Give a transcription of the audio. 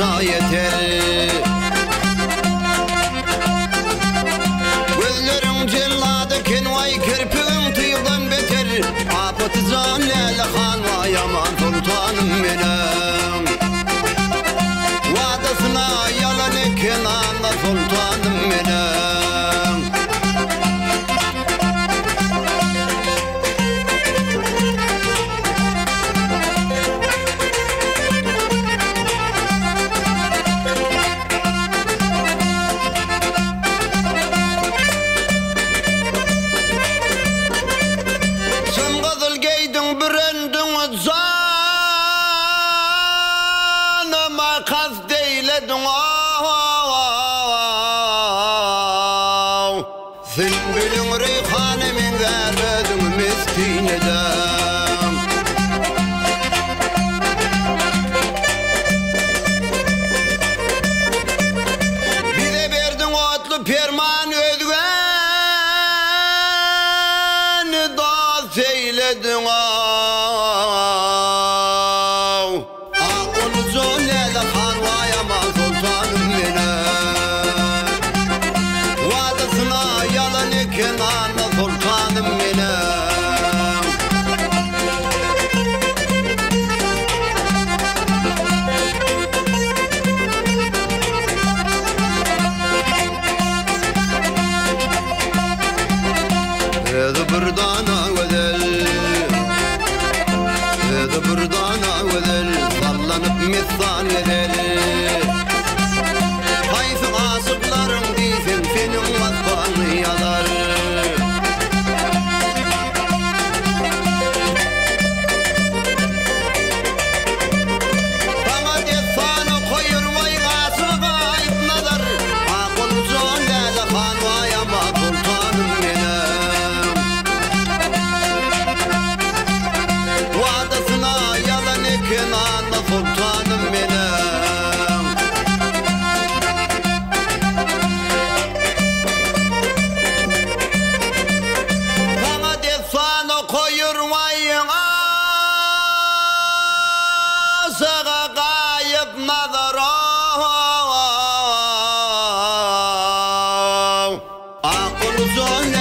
olsa yeter. Gözlerim celladıken vay kirpiğim tıyıdan beter. Afet zanele han vay yaman sultanım benim. Vadasına yalan eken anla sultanım benim. Sen kızıl giydin bürendin zanıma kaz deyledin. Sen bilin reyhanemin vermedin miskin edem. Bize verdin otlu perman özgeni dost eyledin. Akıllı zonnele hanvayama sultanım benim. Vadasına yalan eken anla sultanım benim. Ede burdana güzel, ede burdana güzel, sallanıp misal eder. Kaysı asıklarım diysen senin vasfanı yazar. Bana destanı koyurmay asık ayıp nazar. Akıl zonele hanvayama sultanım benim. Vadasına yalan eken anla sultanım benim. Bana destanı koyurmayın asığa kayıp nazar. Akıl zon